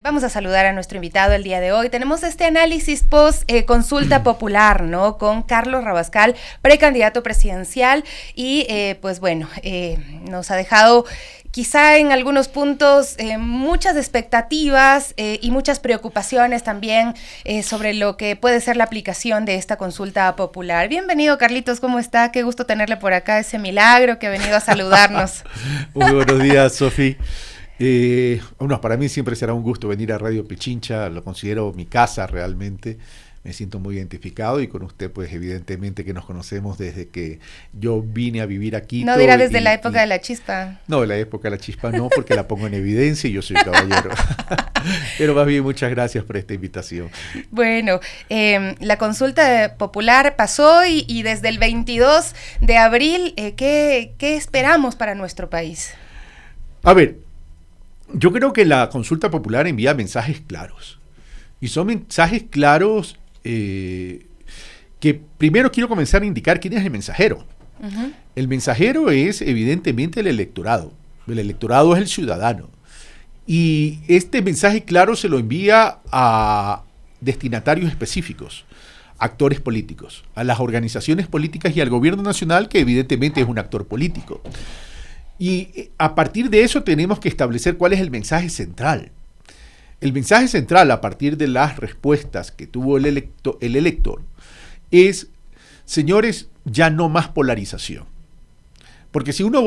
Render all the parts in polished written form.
Vamos a saludar a nuestro invitado el día de hoy. Tenemos este análisis post consulta popular, ¿no? Con Carlos Rabascal, precandidato presidencial y nos ha dejado quizá en algunos puntos muchas expectativas y muchas preocupaciones también sobre lo que puede ser la aplicación de esta consulta popular. Bienvenido, Carlitos, ¿cómo está? Qué gusto tenerle por acá, ese milagro que ha venido a saludarnos. Muy buenos días, Sofi. Para mí siempre será un gusto venir a Radio Pichincha, lo considero mi casa realmente, me siento muy identificado y con usted pues evidentemente que nos conocemos desde que yo vine a vivir aquí. No dirá desde la época de la chispa. No, de la época de la chispa no, porque la pongo en evidencia y yo soy caballero. Pero más bien muchas gracias por esta invitación. Bueno, la consulta popular pasó y desde el 22 de abril, ¿qué esperamos para nuestro país? A ver, yo creo que la consulta popular envía mensajes claros. Y son mensajes claros que primero quiero comenzar a indicar quién es el mensajero. Uh-huh. El mensajero es evidentemente el electorado. El electorado es el ciudadano. Y este mensaje claro se lo envía a destinatarios específicos, actores políticos, a las organizaciones políticas y al gobierno nacional, que evidentemente es un actor político. Y a partir de eso tenemos que establecer cuál es el mensaje central. El mensaje central, a partir de las respuestas que tuvo el elector, es, señores, ya no más polarización. Porque si uno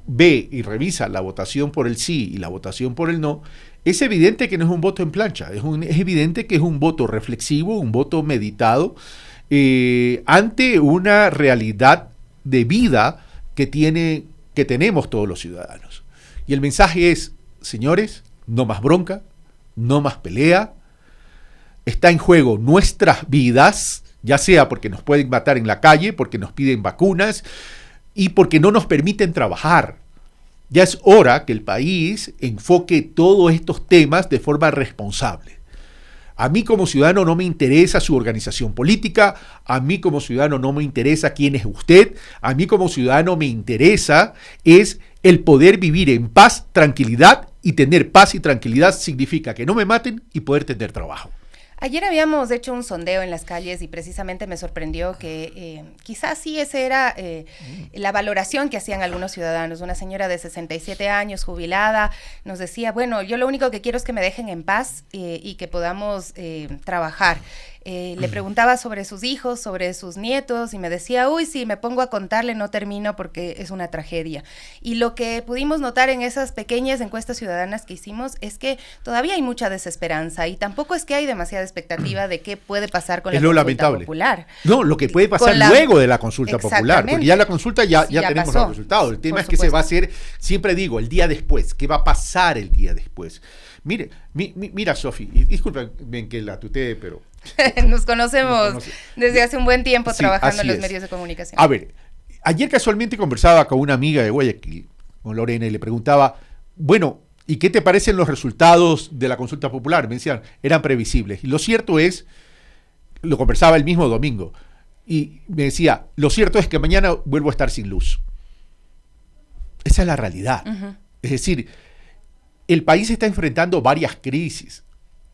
ve y revisa la votación por el sí y la votación por el no, es evidente que no es un voto en plancha, es evidente que es un voto reflexivo, un voto meditado, ante una realidad de vida que tenemos todos los ciudadanos. Y el mensaje es, señores, no más bronca, no más pelea, está en juego nuestras vidas, ya sea porque nos pueden matar en la calle, porque nos piden vacunas y porque no nos permiten trabajar. Ya es hora que el país enfoque todos estos temas de forma responsable. A mí como ciudadano no me interesa su organización política, a mí como ciudadano no me interesa quién es usted, a mí como ciudadano me interesa es el poder vivir en paz, tranquilidad, y tener paz y tranquilidad significa que no me maten y poder tener trabajo. Ayer habíamos hecho un sondeo en las calles y precisamente me sorprendió que quizás sí esa era la valoración que hacían algunos ciudadanos. Una señora de 67 años, jubilada, nos decía, bueno, yo lo único que quiero es que me dejen en paz y que podamos trabajar. Le preguntaba sobre sus hijos, sobre sus nietos y me decía, uy, si me pongo a contarle no termino porque es una tragedia. Y lo que pudimos notar en esas pequeñas encuestas ciudadanas que hicimos es que todavía hay mucha desesperanza y tampoco es que hay demasiada expectativa de qué puede pasar con la consulta popular. No, lo que puede pasar luego de la consulta popular, porque ya la consulta ya tenemos los resultados. El tema es que se va a hacer, siempre digo, el día después, ¿qué va a pasar el día después? Mira, Sofi, disculpen que la tutee, pero... Nos conocemos desde hace un buen tiempo trabajando en los medios de comunicación. A ver, ayer casualmente conversaba con una amiga de Guayaquil, con Lorena, y le preguntaba, bueno, ¿y qué te parecen los resultados de la consulta popular? Me decían, eran previsibles. Y lo cierto es, lo conversaba el mismo domingo, y me decía, lo cierto es que mañana vuelvo a estar sin luz. Esa es la realidad. Uh-huh. Es decir, el país está enfrentando varias crisis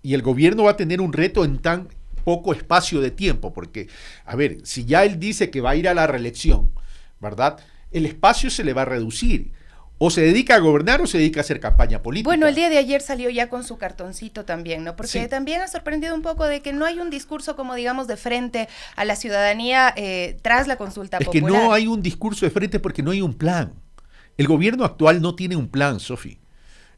y el gobierno va a tener un reto en tan poco espacio de tiempo, porque, a ver, si ya él dice que va a ir a la reelección, ¿verdad? El espacio se le va a reducir. O se dedica a gobernar o se dedica a hacer campaña política. Bueno, el día de ayer salió ya con su cartoncito también, ¿no? Porque también ha sorprendido un poco de que no hay un discurso como digamos de frente a la ciudadanía tras la consulta popular. Es que no hay un discurso de frente porque no hay un plan. El gobierno actual no tiene un plan, Sofi.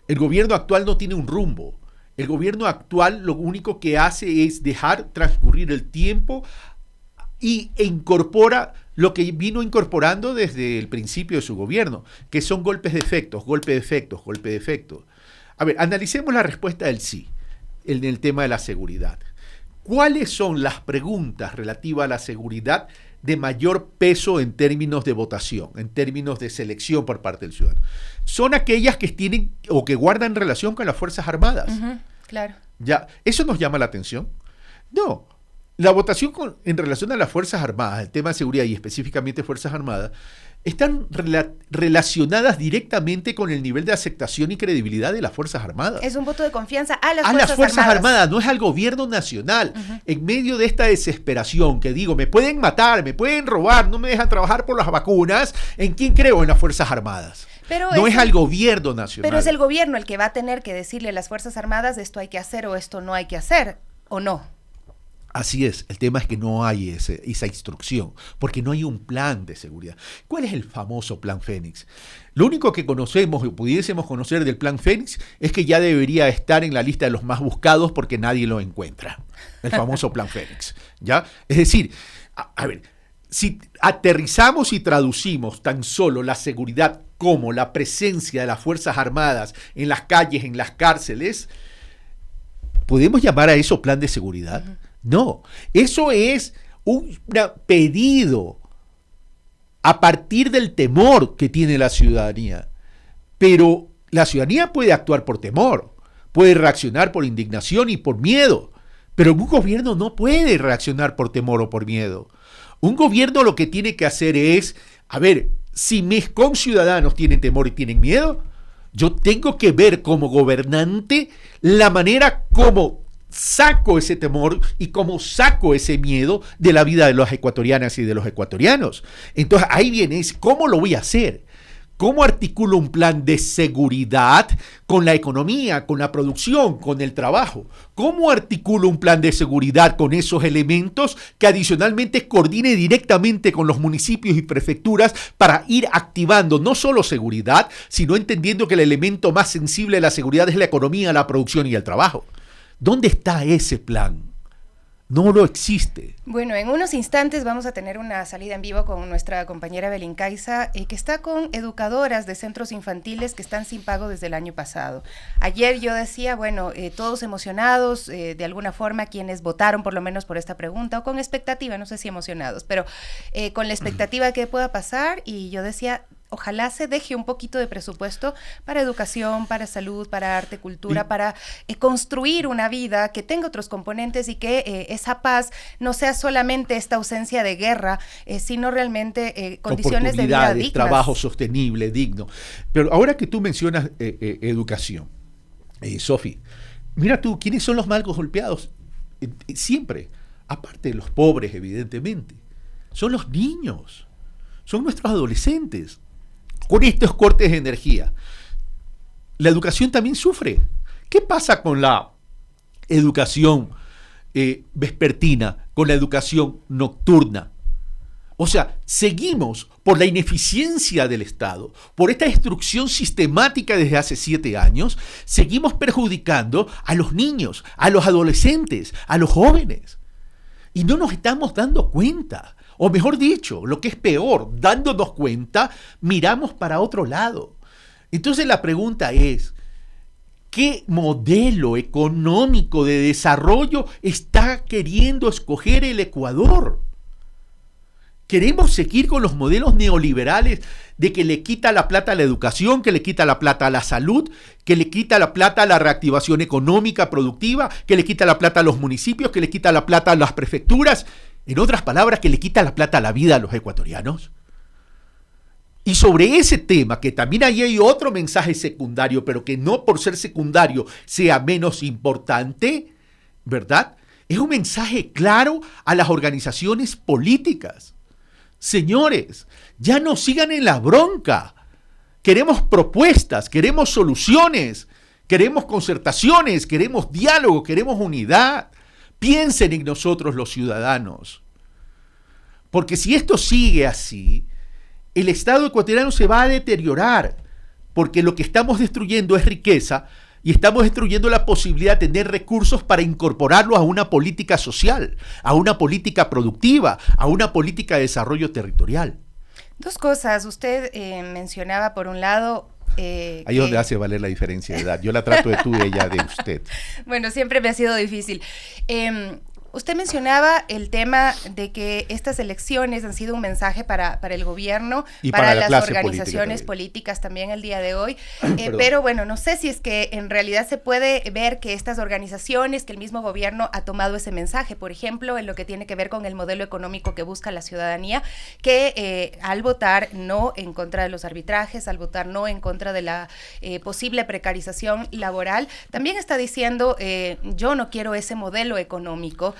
El gobierno actual no tiene un rumbo. El gobierno actual lo único que hace es dejar transcurrir el tiempo e incorpora lo que vino incorporando desde el principio de su gobierno, que son golpes de efectos, golpe de efectos, golpe de efectos. A ver, analicemos la respuesta del sí en el tema de la seguridad. ¿Cuáles son las preguntas relativas a la seguridad de mayor peso en términos de votación, en términos de selección por parte del ciudadano? Son aquellas que tienen o que guardan relación con las Fuerzas Armadas. Uh-huh, claro. ¿Ya? ¿Eso nos llama la atención? No. la votación en relación a las Fuerzas Armadas, el tema de seguridad y específicamente Fuerzas Armadas, están relacionadas directamente con el nivel de aceptación y credibilidad de las Fuerzas Armadas. Es un voto de confianza a las Fuerzas Armadas, no es al gobierno nacional. En medio de esta desesperación que digo, me pueden matar, me pueden robar, no me dejan trabajar por las vacunas, ¿en quién creo? En las Fuerzas Armadas. Pero no es al gobierno nacional. Pero es el gobierno el que va a tener que decirle a las Fuerzas Armadas esto hay que hacer o esto no hay que hacer, ¿o no? Así es, el tema es que no hay esa instrucción, porque no hay un plan de seguridad. ¿Cuál es el famoso Plan Fénix? Lo único que conocemos o pudiésemos conocer del Plan Fénix es que ya debería estar en la lista de los más buscados porque nadie lo encuentra. El famoso Plan Fénix, ¿ya? Es decir, a ver, si aterrizamos y traducimos tan solo la seguridad como la presencia de las Fuerzas Armadas en las calles, en las cárceles, ¿podemos llamar a eso plan de seguridad? No, eso es un pedido a partir del temor que tiene la ciudadanía. Pero la ciudadanía puede actuar por temor, puede reaccionar por indignación y por miedo, pero un gobierno no puede reaccionar por temor o por miedo. Un gobierno lo que tiene que hacer es, a ver, si mis conciudadanos tienen temor y tienen miedo, yo tengo que ver como gobernante la manera como saco ese temor y cómo saco ese miedo de la vida de las ecuatorianas y de los ecuatorianos. Entonces ahí viene, ¿cómo lo voy a hacer? ¿Cómo articulo un plan de seguridad con la economía, con la producción, con el trabajo? ¿Cómo articulo un plan de seguridad con esos elementos que adicionalmente coordine directamente con los municipios y prefecturas para ir activando no solo seguridad, sino entendiendo que el elemento más sensible de la seguridad es la economía, la producción y el trabajo? ¿Dónde está ese plan? No lo existe. Bueno, en unos instantes vamos a tener una salida en vivo con nuestra compañera Belén Caiza, que está con educadoras de centros infantiles que están sin pago desde el año pasado. Ayer yo decía, bueno, todos emocionados, de alguna forma, quienes votaron por lo menos por esta pregunta, o con expectativa, no sé si emocionados, pero con la expectativa que pueda pasar, y yo decía, ojalá se deje un poquito de presupuesto para educación, para salud, para arte, cultura, para construir una vida que tenga otros componentes y que esa paz no sea solamente esta ausencia de guerra, sino realmente condiciones de vida dignas. Trabajo sostenible, digno. Pero ahora que tú mencionas educación, Sofi, mira tú, ¿quiénes son los más golpeados? Siempre, aparte de los pobres, evidentemente, son los niños, son nuestros adolescentes. Con estos cortes de energía, la educación también sufre. ¿Qué pasa con la educación vespertina, con la educación nocturna? O sea, seguimos por la ineficiencia del Estado, por esta destrucción sistemática desde hace 7 años, seguimos perjudicando a los niños, a los adolescentes, a los jóvenes. Y no nos estamos dando cuenta. O mejor dicho, lo que es peor, dándonos cuenta, miramos para otro lado. Entonces la pregunta es, ¿qué modelo económico de desarrollo está queriendo escoger el Ecuador? ¿Queremos seguir con los modelos neoliberales de que le quita la plata a la educación, que le quita la plata a la salud, que le quita la plata a la reactivación económica productiva, que le quita la plata a los municipios, que le quita la plata a las prefecturas? En otras palabras, que le quita la plata a la vida a los ecuatorianos. Y sobre ese tema, que también ahí hay otro mensaje secundario, pero que no por ser secundario sea menos importante, ¿verdad? Es un mensaje claro a las organizaciones políticas. Señores, ya no sigan en la bronca. Queremos propuestas, queremos soluciones, queremos concertaciones, queremos diálogo, queremos unidad. Piensen en nosotros los ciudadanos. Porque si esto sigue así, el Estado ecuatoriano se va a deteriorar. Porque lo que estamos destruyendo es riqueza y estamos destruyendo la posibilidad de tener recursos para incorporarlos a una política social, a una política productiva, a una política de desarrollo territorial. Dos cosas. Usted mencionaba, por un lado, ahí es donde hace valer la diferencia de edad. Yo la trato de tú y ella de usted. Bueno, siempre me ha sido difícil. Usted mencionaba el tema de que estas elecciones han sido un mensaje para el gobierno, y para la las organizaciones políticas también el día de hoy. Pero bueno, no sé si es que en realidad se puede ver que estas organizaciones, que el mismo gobierno ha tomado ese mensaje, por ejemplo, en lo que tiene que ver con el modelo económico que busca la ciudadanía, que al votar no en contra de los arbitrajes, al votar no en contra de la posible precarización laboral, también está diciendo, yo no quiero ese modelo económico,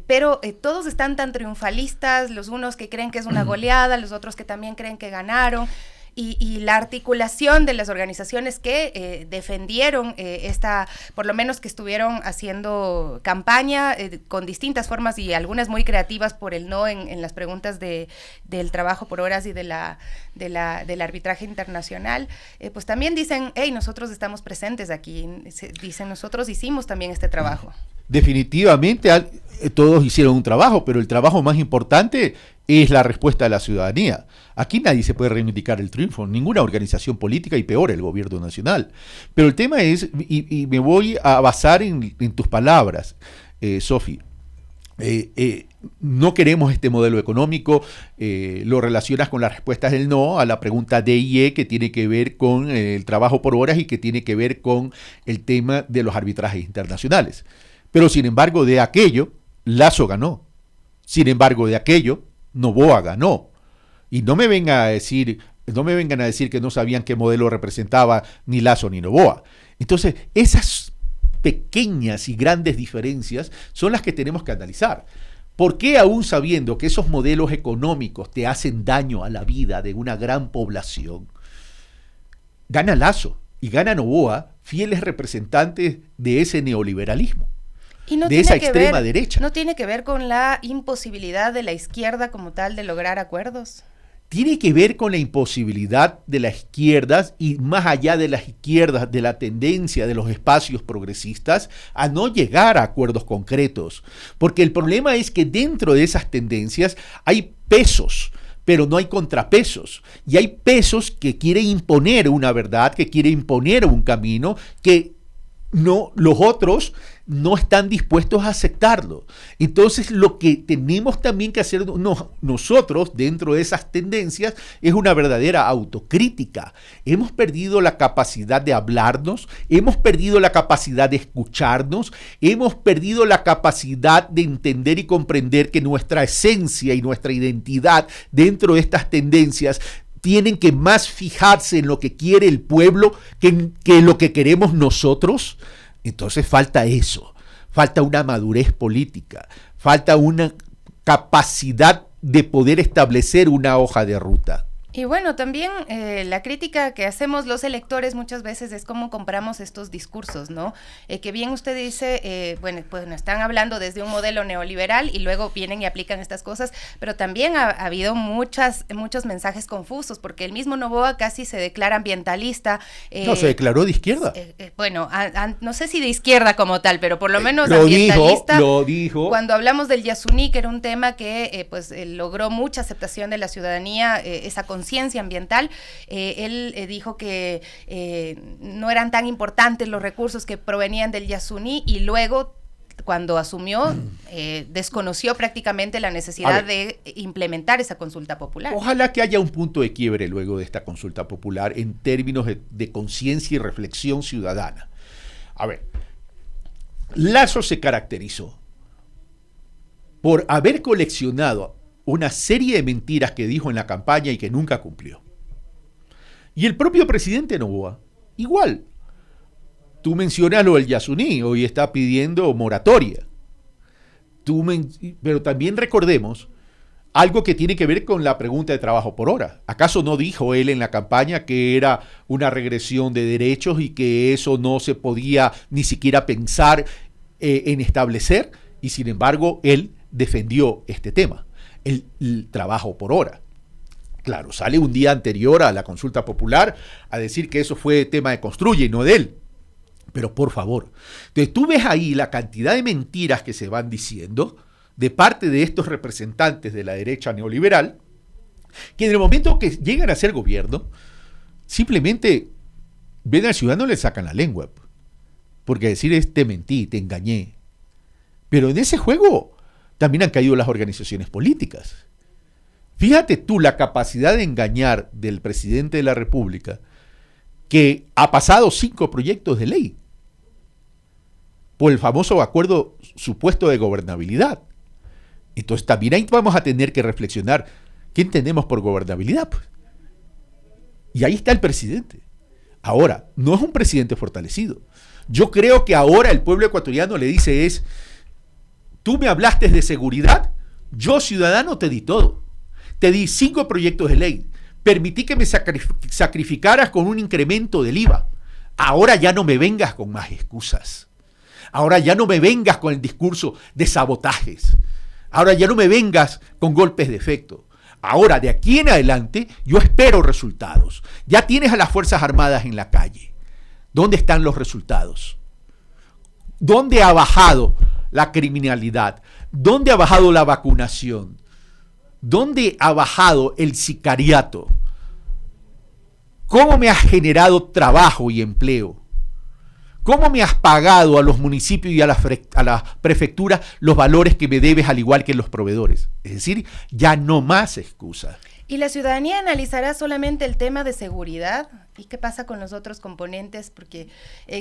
pero todos están tan triunfalistas, los unos que creen que es una goleada, los otros que también creen que ganaron. Y la articulación de las organizaciones que defendieron por lo menos que estuvieron haciendo campaña con distintas formas y algunas muy creativas por el no en las preguntas del trabajo por horas y del arbitraje internacional, pues también dicen, hey, nosotros estamos presentes aquí, dicen, nosotros hicimos también este trabajo. Definitivamente todos hicieron un trabajo, pero el trabajo más importante es la respuesta de la ciudadanía. Aquí nadie se puede reivindicar el triunfo, ninguna organización política y peor el gobierno nacional. Pero el tema es, y me voy a basar en tus palabras, Sofi, no queremos este modelo económico, lo relacionas con las respuestas del no a la pregunta D y E, que tiene que ver con el trabajo por horas y que tiene que ver con el tema de los arbitrajes internacionales. Pero sin embargo de aquello, Lasso ganó. Sin embargo de aquello, Noboa ganó. Y no me vengan a decir que no sabían qué modelo representaba ni Lasso ni Noboa. Entonces, esas pequeñas y grandes diferencias son las que tenemos que analizar. ¿Por qué aún sabiendo que esos modelos económicos te hacen daño a la vida de una gran población, gana Lasso y gana Noboa, fieles representantes de ese neoliberalismo? Y no de esa extrema derecha. ¿No tiene que ver con la imposibilidad de la izquierda como tal de lograr acuerdos? Tiene que ver con la imposibilidad de las izquierdas y más allá de las izquierdas, de la tendencia de los espacios progresistas a no llegar a acuerdos concretos. Porque el problema es que dentro de esas tendencias hay pesos, pero no hay contrapesos. Y hay pesos que quieren imponer una verdad, que quieren imponer un camino, que no, los otros no están dispuestos a aceptarlo. Entonces lo que tenemos también que hacer nosotros dentro de esas tendencias es una verdadera autocrítica. Hemos perdido la capacidad de hablarnos, hemos perdido la capacidad de escucharnos, hemos perdido la capacidad de entender y comprender que nuestra esencia y nuestra identidad dentro de estas tendencias tienen que más fijarse en lo que quiere el pueblo que en lo que queremos nosotros. Entonces falta eso, falta una madurez política, falta una capacidad de poder establecer una hoja de ruta. Y bueno, también la crítica que hacemos los electores muchas veces es cómo compramos estos discursos, ¿no? Que bien usted dice, bueno, pues nos están hablando desde un modelo neoliberal y luego vienen y aplican estas cosas, pero también ha habido muchos mensajes confusos, porque el mismo Noboa casi se declara ambientalista. No, se declaró de izquierda. Bueno, no sé si de izquierda como tal, pero por lo menos ambientalista. Lo dijo. Cuando hablamos del Yasuní, que era un tema que logró mucha aceptación de la ciudadanía, esa conciencia ambiental, él dijo que no eran tan importantes los recursos que provenían del Yasuní y luego cuando asumió desconoció prácticamente la necesidad de implementar esa consulta popular. Ojalá que haya un punto de quiebre luego de esta consulta popular en términos de conciencia y reflexión ciudadana. A ver, Lasso se caracterizó por haber coleccionado una serie de mentiras que dijo en la campaña y que nunca cumplió. Y el propio presidente Noboa, igual. Tú mencionas lo del Yasuní, hoy está pidiendo moratoria. Pero también recordemos algo que tiene que ver con la pregunta de trabajo por hora. ¿Acaso no dijo él en la campaña que era una regresión de derechos y que eso no se podía ni siquiera pensar en establecer? Y sin embargo, él defendió este tema. El trabajo por hora. Claro, sale un día anterior a la consulta popular a decir que eso fue tema de Construye y no de él. Pero por favor, entonces tú ves ahí la cantidad de mentiras que se van diciendo de parte de estos representantes de la derecha neoliberal, que en el momento que llegan a ser gobierno, simplemente ven al ciudadano y le sacan la lengua. Porque decir es te mentí, te engañé. Pero en ese juego también han caído las organizaciones políticas. Fíjate tú la capacidad de engañar del presidente de la República, que ha pasado 5 proyectos de ley por el famoso acuerdo supuesto de gobernabilidad. Entonces también ahí vamos a tener que reflexionar qué entendemos por gobernabilidad. Pues. Y ahí está el presidente. Ahora, no es un presidente fortalecido. Yo creo que ahora el pueblo ecuatoriano le dice es, tú me hablaste de seguridad, yo ciudadano te di todo. Te di 5 proyectos de ley, permití que me sacrificaras con un incremento del IVA. Ahora ya no me vengas con más excusas. Ahora ya no me vengas con el discurso de sabotajes. Ahora ya no me vengas con golpes de efecto. Ahora, de aquí en adelante, yo espero resultados. Ya tienes a las Fuerzas Armadas en la calle. ¿Dónde están los resultados? ¿Dónde ha bajado la criminalidad? ¿Dónde ha bajado la vacunación? ¿Dónde ha bajado el sicariato? ¿Cómo me has generado trabajo y empleo? ¿Cómo me has pagado a los municipios y a las prefecturas los valores que me debes al igual que los proveedores? Es decir, ya no más excusas. ¿Y la ciudadanía analizará solamente el tema de seguridad? ¿Y qué pasa con los otros componentes? Porque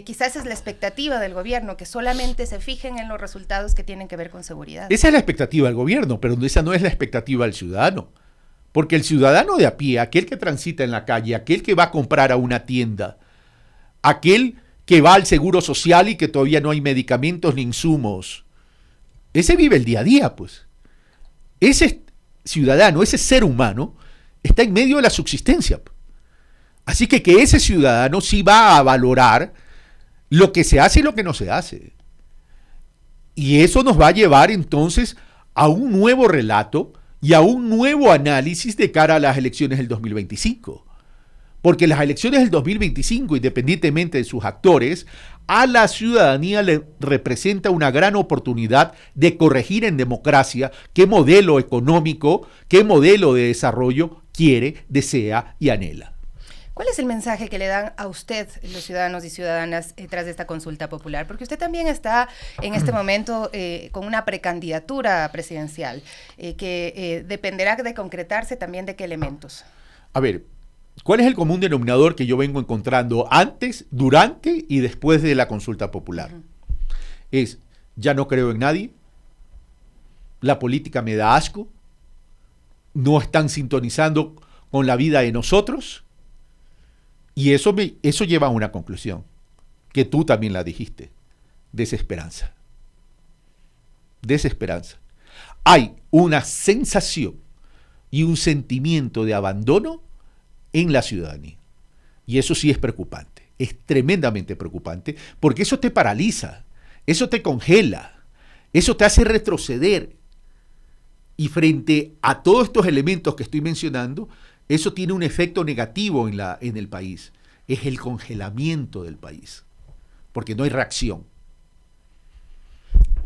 quizás es la expectativa del gobierno, que solamente se fijen en los resultados que tienen que ver con seguridad. Esa es la expectativa del gobierno, pero esa no es la expectativa del ciudadano. Porque el ciudadano de a pie, aquel que transita en la calle, aquel que va a comprar a una tienda, aquel que va al seguro social y que todavía no hay medicamentos ni insumos, ese vive el día a día, pues. Ese ciudadano, ese ser humano, está en medio de la subsistencia. Así que ese ciudadano sí va a valorar lo que se hace y lo que no se hace. Y eso nos va a llevar entonces a un nuevo relato y a un nuevo análisis de cara a las elecciones del 2025. Porque las elecciones del 2025, independientemente de sus actores, a la ciudadanía le representa una gran oportunidad de corregir en democracia qué modelo económico, qué modelo de desarrollo quiere, desea y anhela. ¿Cuál es el mensaje que le dan a usted, los ciudadanos y ciudadanas, tras de esta consulta popular? Porque usted también está en este momento con una precandidatura presidencial que dependerá de concretarse también de qué elementos. A ver, ¿cuál es el común denominador que yo vengo encontrando antes, durante y después de la consulta popular? Es, ya no creo en nadie, la política me da asco, no están sintonizando con la vida de nosotros, y eso lleva a una conclusión, que tú también la dijiste, desesperanza. Desesperanza. Hay una sensación y un sentimiento de abandono en la ciudadanía. Y eso sí es preocupante, es tremendamente preocupante, porque eso te paraliza, eso te congela, eso te hace retroceder. Y frente a todos estos elementos que estoy mencionando, eso tiene un efecto negativo en el país. Es el congelamiento del país, porque no hay reacción.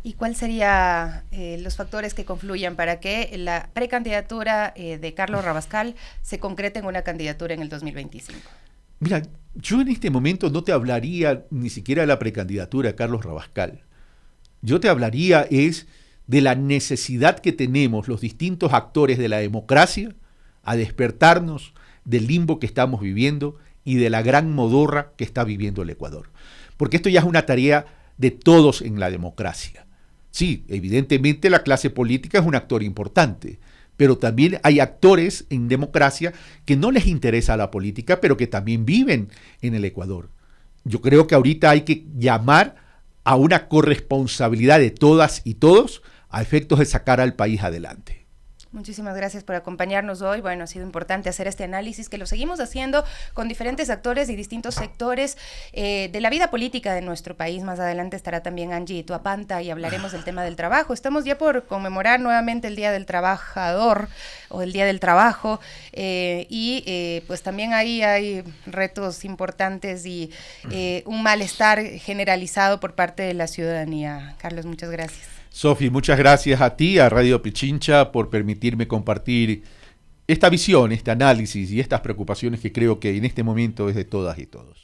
¿Y cuáles serían los factores que confluyan para que la precandidatura de Carlos Rabascal se concrete en una candidatura en el 2025? Mira, yo en este momento no te hablaría ni siquiera de la precandidatura de Carlos Rabascal. Yo te hablaría de la necesidad que tenemos los distintos actores de la democracia a despertarnos del limbo que estamos viviendo y de la gran modorra que está viviendo el Ecuador. Porque esto ya es una tarea de todos en la democracia. Sí, evidentemente la clase política es un actor importante, pero también hay actores en democracia que no les interesa la política, pero que también viven en el Ecuador. Yo creo que ahorita hay que llamar a una corresponsabilidad de todas y todos a efectos de sacar al país adelante. Muchísimas gracias por acompañarnos hoy. Bueno, ha sido importante hacer este análisis que lo seguimos haciendo con diferentes actores y distintos sectores de la vida política de nuestro país. Más adelante estará también Angie Tuapanta y hablaremos del tema del trabajo. Estamos ya por conmemorar nuevamente el Día del Trabajador o el Día del Trabajo pues también ahí hay retos importantes y un malestar generalizado por parte de la ciudadanía. Carlos, muchas gracias. Sofi, muchas gracias a ti, a Radio Pichincha, por permitirme compartir esta visión, este análisis y estas preocupaciones que creo que en este momento es de todas y todos.